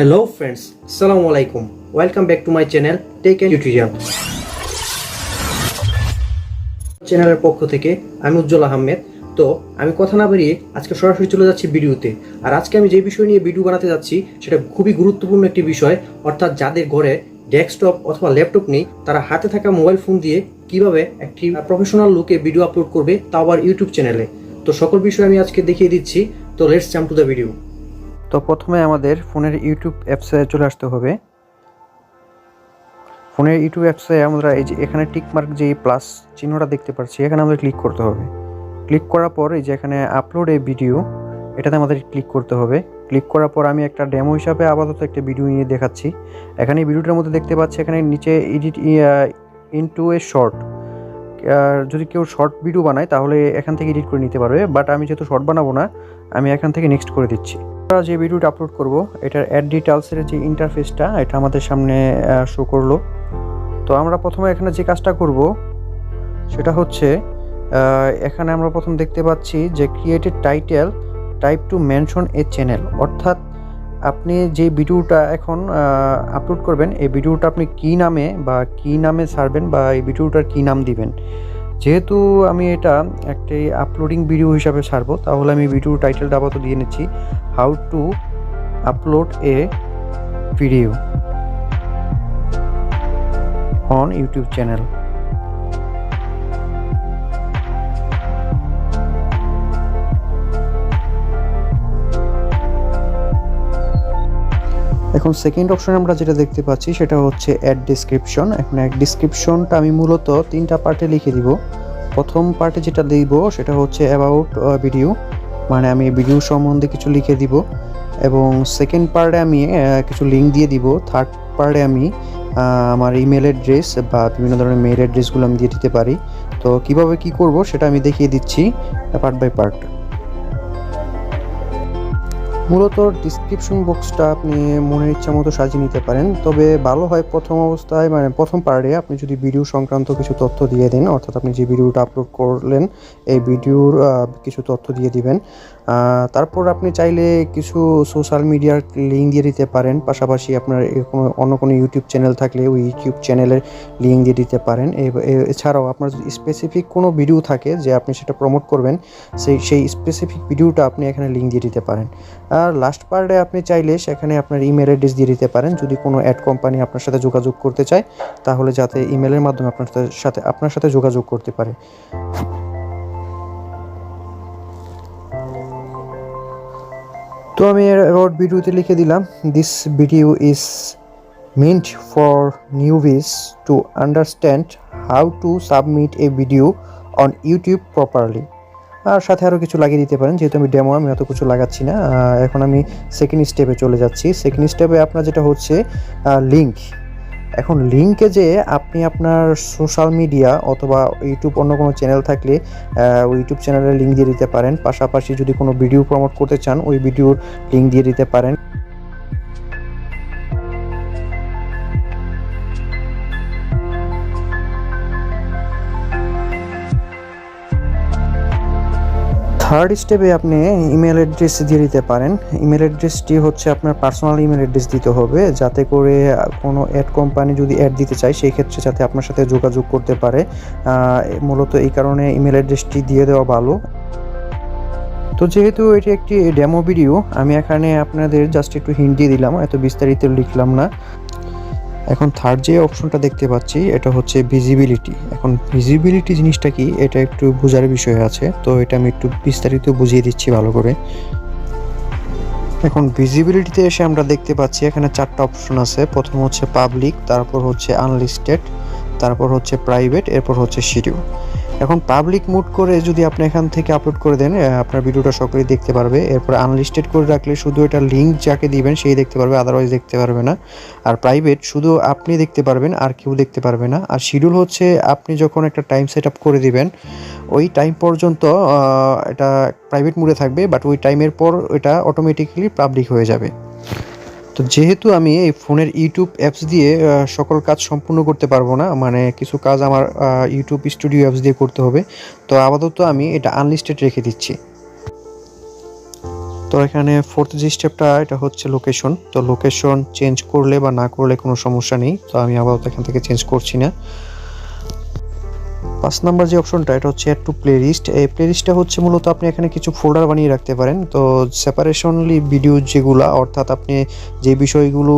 Hello friends, Assalamu alaikum. Welcome back to my channel Tech and Tutorial. চ্যানেলের পক্ষ থেকে আমি উজ্জ্বল আহমেদ। তো আমি কথা না বাড়িয়ে আজকে সরাসরি চলে যাচ্ছি ভিডিওতে। আর আজকে আমি যে বিষয় নিয়ে ভিডিও বানাতে যাচ্ছি সেটা খুবই গুরুত্বপূর্ণ একটি বিষয়, অর্থাৎ যাদের ঘরে ডেস্কটপ অথবা ল্যাপটপ নেই তারা হাতে থাকা মোবাইল ফোন দিয়ে কিভাবে একটি প্রফেশনাল লুকে ভিডিও আপলোড করবে, তাও আবার ইউটিউব চ্যানেলে। তো সকল বিষয় আমি আজকে দেখিয়ে দিচ্ছি। তো let's jump to the video. তো প্রথমে আমাদের ফোনের ইউটিউব অ্যাপসে চলে আসতে হবে। ফোনের ইউটিউব অ্যাপসে আমরা এই যে এখানে টিকমার্ক যে প্লাস চিহ্নটা দেখতে পাচ্ছি, এখানে আমাদের ক্লিক করতে হবে। ক্লিক করার পর এই যে এখানে আপলোড এ ভিডিও, এটাতে আমাদের ক্লিক করতে হবে। ক্লিক করার পর আমি একটা ডেমো হিসাবে আপাতত একটা ভিডিও নিয়ে দেখাচ্ছি। এখানে এই ভিডিওটার মধ্যে দেখতে পাচ্ছি এখানে নিচে এডিট ইনটু এ শর্ট। যদি কেউ শর্ট ভিডিও বানায় তাহলে এখান থেকে এডিট করে নিতে পারবে, বাট আমি যেহেতু শর্ট বানাবো না, আমি এখান থেকে নেক্সট করে দিচ্ছি। আমরা যে ভিডিওটা আপলোড করব এটার অ্যাড ডিটেলসের যে ইন্টারফেসটা এটা আমাদের সামনে শো করলো। তো আমরা প্রথমে এখানে যে কাজটা করব সেটা হচ্ছে এখানে আমরা প্রথম দেখতে পাচ্ছি যে created title type two mention এ চ্যানেল, অর্থাৎ আপনি যে ভিডিওটা এখন আপলোড করবেন এই ভিডিওটা আপনি কী নামে ছাড়বেন বা এই ভিডিওটার কী নাম দিবেন। যেহেতু আমি এটা একটি আপলোডিং ভিডিও হিসাবে ছাড়বো, তাহলে আমি ভিডিও টাইটেলটা আপাতত দিয়ে নিচ্ছি how to upload A video on YouTube channel. এখন সেকেন্ড অপশনে আমরা যেটা দেখতে পাচ্ছি সেটা হচ্ছে অ্যাড ডেসক্রিপশন। এখন অ্যাড ডেসক্রিপশনটা আমি মূলত তিনটা পার্টে লিখে দিব। প্রথম পার্টে যেটা দিব সেটা হচ্ছে অ্যাবাউট ভিডিও, মানে আমি ভিডিও সম্বন্ধে কিছু লিখে দিব, এবং সেকেন্ড পার্টে আমি কিছু লিঙ্ক দিয়ে দিব। থার্ড পার্টে আমি আমার ইমেল অ্যাড্রেস বা বিভিন্ন ধরনের মেইল অ্যাড্রেসগুলো আমি দিয়ে দিতে পারি। তো কিভাবে কি করব সেটা আমি দেখিয়ে দিচ্ছি পার্ট বাই পার্ট। মূলত ডিসক্রিপশন বক্সটা আপনি মনের ইচ্ছা মতো সাজিয়ে নিতে পারেন, তবে ভালো হয় প্রথম অবস্থায় মানে প্রথম পার্টে আপনি যদি ভিডিও সংক্রান্ত কিছু তথ্য দিয়ে দেন, অর্থাৎ আপনি যে ভিডিওটা আপলোড করলেন এই ভিডিওর কিছু তথ্য দিয়ে দিবেন। তারপর আপনি চাইলে কিছু সোশ্যাল মিডিয়ার লিঙ্ক দিয়ে দিতে পারেন, পাশাপাশি আপনার অন্য কোনো ইউটিউব চ্যানেল থাকলে ওই ইউটিউব চ্যানেলের লিঙ্ক দিয়ে দিতে পারেন। এছাড়াও আপনার যদি স্পেসিফিক কোনো ভিডিও থাকে যে আপনি সেটা প্রমোট করবেন, সেই স্পেসিফিক ভিডিওটা আপনি এখানে লিঙ্ক দিয়ে দিতে পারেন। আর লাস্ট পার্টে আপনি চাইলে সেখানে আপনার ইমেল অ্যাড্রেস দিয়ে দিতে পারেন, যদি কোনো অ্যাড কোম্পানি আপনার সাথে যোগাযোগ করতে চায় তাহলে যাতে ইমেলের মাধ্যমে আপনার সাথে যোগাযোগ করতে পারে। তো আমি অ্যাবাউট ভিডিওতে লিখে দিলাম this video is meant for newbies to understand how to submit a video on YouTube properly। আর সাথে আরও কিছু লাগিয়ে দিতে পারেন, যেহেতু আমি ডেমো আমি অত কিছু লাগাচ্ছি না। এখন আমি সেকেন্ড স্টেপে চলে যাচ্ছি। সেকেন্ড স্টেপে আপনার যেটা হচ্ছে লিঙ্ক। এখন লিঙ্কে যে আপনি আপনার সোশ্যাল মিডিয়া অথবা ইউটিউব অন্য কোনো চ্যানেল থাকলে ওই ইউটিউব চ্যানেলের লিঙ্ক দিয়ে দিতে পারেন, পাশাপাশি যদি কোনো ভিডিও প্রমোট করতে চান ওই ভিডিওর লিঙ্ক দিয়ে দিতে পারেন। থার্ড স্টেপে আপনি ইমেল অ্যাড্রেস দিয়ে দিতে পারেন। ইমেল অ্যাড্রেসটি হচ্ছে আপনার পার্সোনাল ইমেল অ্যাড্রেস দিতে হবে, যাতে করে কোনো অ্যাড কোম্পানি যদি অ্যাড দিতে চায় সেই ক্ষেত্রে যাতে আপনার সাথে যোগাযোগ করতে পারে। মূলত এই কারণে ইমেল অ্যাড্রেসটি দিয়ে দেওয়া ভালো। তো যেহেতু এটি একটি ডেমো ভিডিও, আমি এখানে আপনাদের জাস্ট একটু হিন্ট দিয়ে দিলাম, এত বিস্তারিত লিখলাম না। এখন থার্ড যে অপশনটা দেখতে পাচ্ছি এটা হচ্ছে ভিজিবিলিটি। এখন ভিজিবিলিটি জিনিসটা কি এটা একটু বোঝার বিষয় আছে, তো এটা আমি একটু বিস্তারিত বুঝিয়ে দিচ্ছি ভালো করে। এখন ভিজিবিলিটিতে এসে আমরা দেখতে পাচ্ছি এখানে চারটা অপশন আছে। প্রথম হচ্ছে পাবলিক, তারপর হচ্ছে আনলিস্টেড, তারপর হচ্ছে প্রাইভেট, এরপর হচ্ছে শিডিউল। এখন পাবলিক মুড করে যদি আপনি এখান থেকে আপলোড করে দেন আপনার ভিডিওটা সকলেই দেখতে পারবে। এরপর আনলিস্টেড করে রাখলে শুধু এটা লিঙ্ক যাকে দিবেন সেই দেখতে পারবে, আদারওয়াইজ দেখতে পারবে না। আর প্রাইভেট শুধু আপনি দেখতে পারবেন আর কেউ দেখতে পারবে না। আর শিডিউল হচ্ছে আপনি যখন একটা টাইম সেট আপ করে দিবেন ওই টাইম পর্যন্ত এটা প্রাইভেট মুডে থাকবে, বাট ওই টাইমের পর এটা অটোমেটিক্যালি পাবলিক হয়ে যাবে। তো যেহেতু আমি এই ফোনের ইউটিউব অ্যাপস দিয়ে সকল কাজ সম্পূর্ণ করতে পারবো না, মানে কিছু কাজ আমার ইউটিউব স্টুডিও অ্যাপস দিয়ে করতে হবে, তো আপাতত আমি এটা আনলিস্টেড রেখে দিচ্ছি। তো এখানে ফোর্থ যে স্টেপটা এটা হচ্ছে লোকেশন। তো লোকেশন চেঞ্জ করলে বা না করলে কোনো সমস্যা নেই, তো আমি আপাতত এখান থেকে চেঞ্জ করছি না। 5 নাম্বার যে অপশনটা এটা হচ্ছে অ্যাড টু প্লেলিস্ট। এই প্লেলিস্টটা হচ্ছে মূলত আপনি এখানে কিছু ফোল্ডার বানিয়ে রাখতে পারেন। তো সেপারেশনলি ভিডিও যেগুলা, অর্থাৎ আপনি যে বিষয়গুলো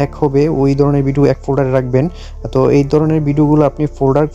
এক হবে ওই ধরনের ভিডিও এক ফোল্ডারে রাখবেন। তো এই ধরনের ভিডিওগুলো আপনি ফোল্ডার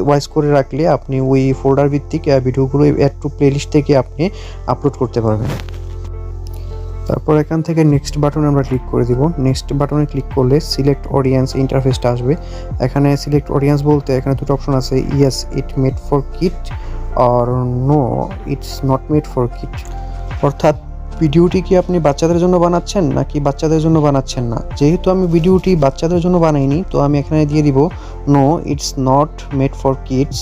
ওয়াইজ করে রাখলে আপনি ওই ফোল্ডার ভিত্তিক ভিডিওগুলো অ্যাড টু প্লেলিস্ট থেকে আপনি আপলোড করতে পারবেন। তারপর এখান থেকে নেক্সট বাটনে আমরা ক্লিক করে দিব। নেক্সট বাটনে ক্লিক করলে সিলেক্ট অডিয়েন্স ইন্টারফেসটা আসবে। এখানে সিলেক্ট অডিয়েন্স বলতে এখানে দুটো অপশন আছে, yes it made for kid আর no it's not made for kid. অর্থাৎ ভিডিওটি কি আপনি বাচ্চাদের জন্য বানাচ্ছেন নাকি বাচ্চাদের জন্য বানাচ্ছেন না। যেহেতু আমি ভিডিওটি বাচ্চাদের জন্য বানাইনি, তো আমি এখানে দিয়ে দিব no it's not made for kids.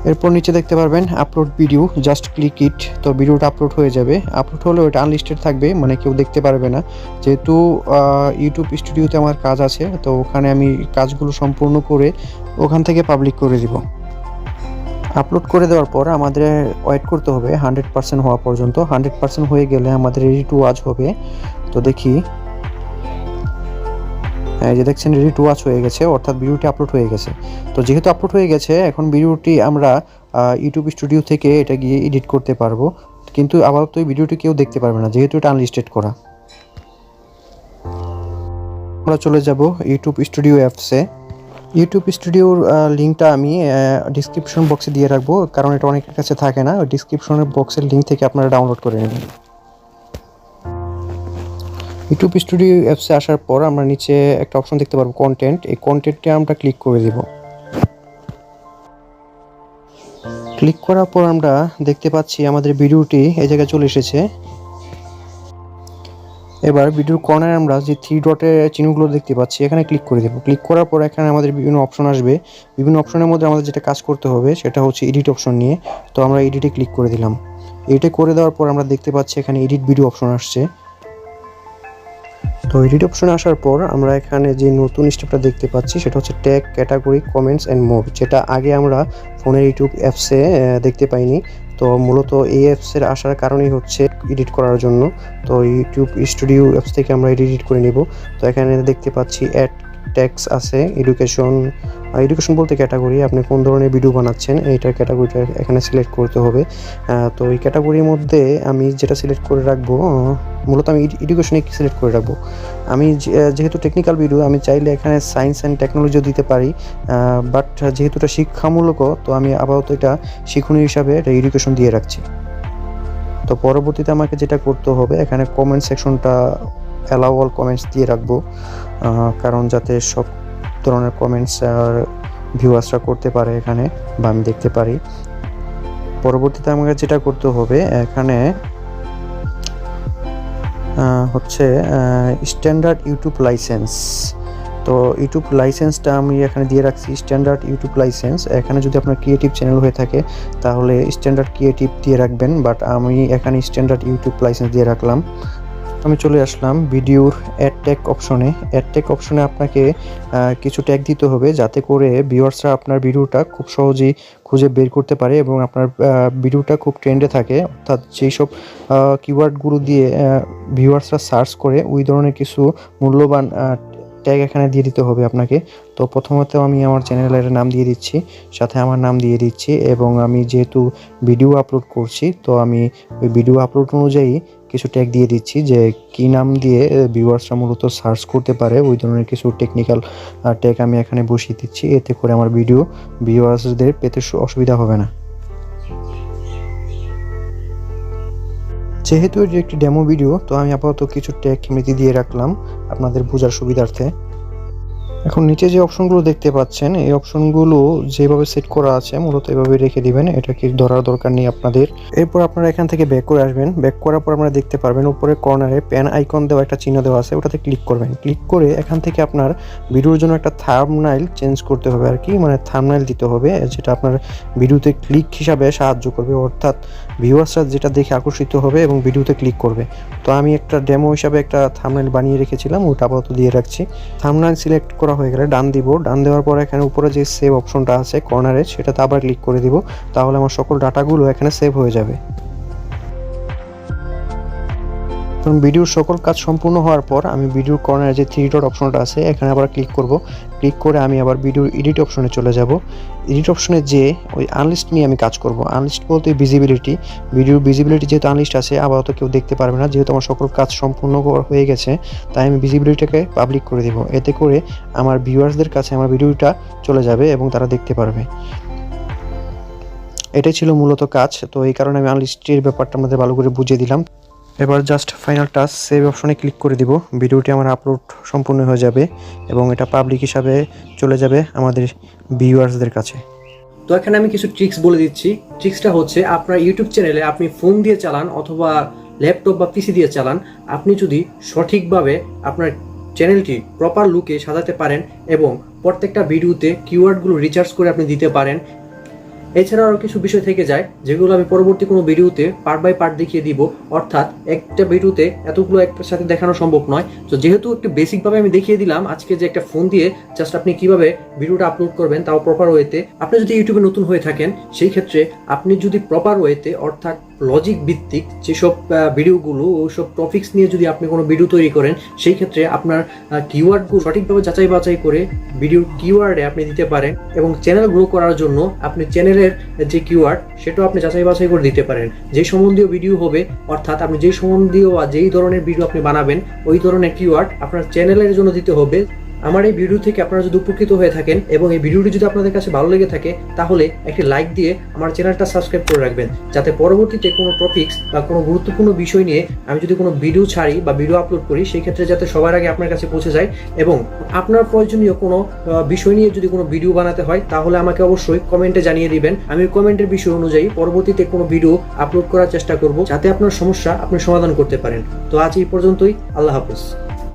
এরপর নিচে দেখতে পারবেন upload video, just click it. তো ভিডিওটা আপলোড হয়ে যাবে। আপলোড হলে ওটা আনলিস্টেড থাকবে, মানে কেউ দেখতে পারবে না। যেহেতু ইউটিউব স্টুডিওতে আমার কাজ আছে, তো ওখানে আমি কাজগুলো সম্পূর্ণ করে ওখান থেকে পাবলিক করে দিব। আপলোড করে দেওয়ার পর আমাদের ওয়েট করতে হবে 100% হওয়া পর্যন্ত। 100% হয়ে গেলে আমাদের রেডি টু ওয়াচ হবে। তো দেখি, এই যে দেখছেন রেডি টু ওয়াচ হয়ে গেছে, অর্থাৎ ভিডিওটি আপলোড হয়ে গেছে। তো যেহেতু আপলোড হয়ে গেছে, এখন ভিডিওটি আমরা ইউটিউব স্টুডিও থেকে এটা গিয়ে এডিট করতে পারবো, কিন্তু আপাতত এই ভিডিওটি কেউ দেখতে পারবে না যেহেতু এটা আনলিস্টেড করা। আমরা চলে যাব ইউটিউব স্টুডিও অ্যাপসে। ইউটিউব স্টুডিওর লিঙ্কটা আমি ডিসক্রিপশন বক্সে দিয়ে রাখবো, কারণ এটা অনেকের কাছে থাকে না। ওই ডিসক্রিপশনের বক্সের লিঙ্ক থেকে আপনারা ডাউনলোড করে নেবেন। ইউটিউব স্টুডিও অ্যাপসে আসার পর আমরা নিচে একটা অপশন দেখতে পারবো কন্টেন্ট। এই কন্টেন্টে আমরা ক্লিক করে দিব। ক্লিক করার পর আমরা দেখতে পাচ্ছি আমাদের ভিডিওটি এই জায়গায় চলে এসেছে। এবার ভিডিওর কর্নারে আমরা যে 3 ডটের চিহ্নগুলো দেখতে পাচ্ছি এখানে ক্লিক করে দেব। ক্লিক করার পর এখানে আমাদের বিভিন্ন অপশন আসবে। বিভিন্ন অপশনের মধ্যে আমাদের যেটা কাজ করতে হবে সেটা হচ্ছে এডিট অপশন নিয়ে। তো আমরা এডিটে ক্লিক করে দিলাম। এডিটে করে দেওয়ার পর আমরা দেখতে পাচ্ছি এখানে এডিট ভিডিও অপশন আসছে। তো এডিট অপশনে আসার পর আমরা এখানে যে নতুন স্টেপটা দেখতে পাচ্ছি সেটা হচ্ছে tag, category, comments and more, যেটা আগে আমরা ফোনের ইউটিউব অ্যাপসে দেখতে পাইনি। তো মূলত এই অ্যাপসের আসার কারণেই হচ্ছে এডিট করার জন্য। তো ইউটিউব স্টুডিও অ্যাপস থেকে আমরা এডিট করে নেব। তো এখানে দেখতে পাচ্ছি অ্যাড ট্যাগস আছে, এডুকেশন বলতে ক্যাটাগরি, আপনি কোন ধরনের ভিডিও বানাচ্ছেন এইটার ক্যাটাগরিটা এখানে সিলেক্ট করতে হবে। তো এই ক্যাটাগরির মধ্যে আমি যেটা সিলেক্ট করে রাখবো, মূলত আমি এডুকেশনে সিলেক্ট করে রাখবো। আমি যেহেতু টেকনিক্যাল ভিডিও, আমি চাইলে এখানে সায়েন্স অ্যান্ড টেকনোলজিও দিতে পারি, বাট যেহেতু এটা শিক্ষামূলক, তো আমি আপাতত এটা শিক্ষণীয় হিসাবে এটা এডুকেশন দিয়ে রাখছি। তো পরবর্তীতে আমাকে যেটা করতে হবে, এখানে কমেন্ট সেকশনটা অ্যালাউ অল কমেন্টস দিয়ে রাখবো, কারণ যাতে সব ধরনের কমেন্টস আর ভিউয়ার্সরা করতে পারে এখানে, বা আমি দেখতে পারি। পরবর্তীতে আমাকে যেটা করতে হবে এখানে হচ্ছে স্ট্যান্ডার্ড ইউটিউব লাইসেন্স। তো ইউটিউব লাইসেন্সটা আমি এখানে দিয়ে রাখছি, স্ট্যান্ডার্ড ইউটিউব লাইসেন্স। এখানে যদি আপনার ক্রিয়েটিভ চ্যানেল হয়ে থাকে তাহলে স্ট্যান্ডার্ড ক্রিয়েটিভ দিয়ে রাখবেন, বাট আমি এখানে স্ট্যান্ডার্ড ইউটিউব লাইসেন্স দিয়ে রাখলাম। আমি চলে আসলাম ভিডিওর অ্যাড ট্যাগ অপশনে। অ্যাড ট্যাগ অপশনে আপনাকে কিছু ট্যাগ দিতে হবে, যাতে করে ভিউয়ার্সরা আপনার ভিডিওটা খুব সহজেই খুঁজে বের করতে পারে এবং আপনার ভিডিওটা খুব ট্রেন্ডে থাকে। অর্থাৎ যেই সব কিওয়ার্ডগুলো দিয়ে ভিউয়ার্সরা সার্চ করে ওই ধরনের কিছু মূল্যবান ট্যাগ এখানে দিয়ে দিতে হবে আপনাকে। তো প্রথমত আমি আমার চ্যানেলের নাম দিয়ে দিচ্ছি, সাথে আমার নাম দিয়ে দিচ্ছি, এবং আমি যেহেতু ভিডিও আপলোড করছি তো আমি ওই ভিডিও আপলোড অনুযায়ী কিছু ট্যাগ দিয়ে দিচ্ছি, যে কী নাম দিয়ে ভিউয়ার্সরা মূলত সার্চ করতে পারে ওই ধরনের কিছু টেকনিক্যাল ট্যাগ আমি এখানে বসিয়ে দিচ্ছি। এতে করে আমার ভিডিও ভিউয়ার্সদের পেতে অসুবিধা হবে না। যেহেতু এটি একটি ডেমো ভিডিও, তো আমি আপাতত কিছু ট্যাগ এমনিতে দিয়ে রাখলাম আপনাদের বোঝার সুবিধার্থে। এখন নিচে যে অপশনগুলো দেখতে পাচ্ছেন এই অপশনগুলো যেভাবে সেট করা আছে মূলত এভাবে রেখে দিবেন, এটা কি ধরার দরকার নেই আপনাদের। এরপর আপনারা এখান থেকে ব্যাক করে আসবেন। ব্যাক করার পর আপনারা দেখতে পারবেন উপরে কর্নারে পেন আইকন দেওয়া একটা চিহ্ন দেওয়া আছে, ওটাতে ক্লিক করবেন। ক্লিক করে এখান থেকে আপনার ভিডিওর জন্য একটা থাম্বনেইল চেঞ্জ করতে হবে আর কি, মানে থাম্বনেইল দিতে হবে যেটা আপনার ভিডিওতে ক্লিক হিসাবে সাহায্য করবে, অর্থাৎ ভিউয়ার্সরা যেটা দেখে আকর্ষিত হবে এবং ভিডিওতে ক্লিক করবে। তো আমি একটা ডেমো হিসাবে একটা থাম্বনেইল বানিয়ে রেখেছিলাম, ওটা আপাতত দিয়ে রাখছি। থাম্বনেইল সিলেক্ট করা হয়ে গেলে ডান দিব। ডান দেওয়ার পর এখানে উপরে যে সেভ অপশনটা আছে কর্নারে সেটাতে আবার ক্লিক করে দিব, তাহলে আমার সকল ডাটাগুলো এখানে সেভ হয়ে যাবে। কারণ ভিডিওর সকল কাজ সম্পূর্ণ হওয়ার পর আমি ভিডিওর কর্নারে যে 3 ডট অপশনটা আছে এখানে আবার ক্লিক করব। ক্লিক করে আমি আবার ভিডিওর এডিট অপশনে চলে যাব। এডিট অপশনে যে ওই আনলিস্ট নিয়ে আমি কাজ করব। আনলিস্ট বলতে ভিজিবিলিটি, ভিডিওর ভিজিবিলিটি যেহেতু আনলিস্ট আছে আপাতত কেউ দেখতে পারবে না, যেহেতু আমার সকল কাজ সম্পূর্ণ হয়ে গেছে তাই আমি ভিজিবিলিটিটাকে পাবলিক করে দেব। এতে করে আমার ভিউয়ার্সদের কাছে আমার ভিডিওটা চলে যাবে এবং তারা দেখতে পারবে। এটাই ছিল মূলত কাজ। তো এই কারণে আমি আনলিস্টের ব্যাপারটা আমাদের ভালো করে বুঝিয়ে দিলাম। এবার জাস্ট ফাইনাল টাচ সেভ অপশনে ক্লিক করে দিব। ভিডিওটি আমার আপলোড সম্পূর্ণ হয়ে যাবে এবং এটা পাবলিক হিসাবে চলে যাবে আমাদের ভিউয়ার্সদের কাছে। তো এখানে আমি কিছু ট্রিক্স বলে দিচ্ছি। ট্রিক্সটা হচ্ছে আপনার ইউটিউব চ্যানেলে আপনি ফোন দিয়ে চালান অথবা ল্যাপটপ বা পিসি দিয়ে চালান, আপনি যদি সঠিকভাবে আপনার চ্যানেলটি প্রপার লুকে সাজাতে পারেন এবং প্রত্যেকটা ভিডিওতে কিওয়ার্ডগুলো রিচার্জ করে আপনি দিতে পারেন। এছাড়াও আরও কিছু বিষয় থেকে যায় যেগুলো আমি পরবর্তী কোনো ভিডিওতে পার্ট বাই পার্ট দেখিয়ে দিব, অর্থাৎ একটা ভিডিওতে এতগুলো একটার সাথে দেখানো সম্ভব নয়। তো যেহেতু একটু বেসিকভাবে আমি দেখিয়ে দিলাম আজকে যে একটা ফোন দিয়ে জাস্ট আপনি কিভাবে ভিডিওটা আপলোড করবেন তাও প্রপার ওয়েতে। আপনি যদি ইউটিউবে নতুন হয়ে থাকেন সেই ক্ষেত্রে আপনি যদি প্রপার ওয়েতে অর্থাৎ লজিক ভিত্তিক যেসব ভিডিওগুলো ওইসব টপিক্স নিয়ে যদি আপনি কোনো ভিডিও তৈরি করেন সেই ক্ষেত্রে আপনার কিওয়ার্ডগুলো সঠিকভাবে যাচাই বাছাই করে ভিডিওর কিওয়ার্ডে আপনি দিতে পারেন এবং চ্যানেল গ্রো করার জন্য আপনি চ্যানেলের যে কিওয়ার্ড সেটাও আপনি যাচাই বাছাই করে দিতে পারেন। যে সম্বন্ধীয় ভিডিও হবে অর্থাৎ আপনি যেই সম্বন্ধীয় বা যেই ধরনের ভিডিও আপনি বানাবেন ওই ধরনের কিওয়ার্ড আপনার চ্যানেলের জন্য দিতে হবে। আমার এই ভিডিও থেকে আপনারা যদি উপকৃত হয়ে থাকেন এবং এই ভিডিওটি যদি আপনাদের কাছে ভালো লেগে থাকে তাহলে একটি লাইক দিয়ে আমার চ্যানেলটা সাবস্ক্রাইব করে রাখবেন, যাতে পরবর্তীতে কোনো টপিকস বা কোনো গুরুত্বপূর্ণ বিষয় নিয়ে আমি যদি কোনো ভিডিও ছাড়ি বা ভিডিও আপলোড করি সেই ক্ষেত্রে যাতে সবার আগে আপনার কাছে পৌঁছে যায়। এবং আপনার প্রয়োজনীয় কোনো বিষয় নিয়ে যদি কোনো ভিডিও বানাতে হয় তাহলে আমাকে অবশ্যই কমেন্টে জানিয়ে দিবেন। আমি কমেন্টের বিষয় অনুযায়ী পরবর্তীতে কোনো ভিডিও আপলোড করার চেষ্টা করব যাতে আপনার সমস্যা আপনি সমাধান করতে পারেন। তো আজ এই পর্যন্তই, আল্লাহ হাফেজ।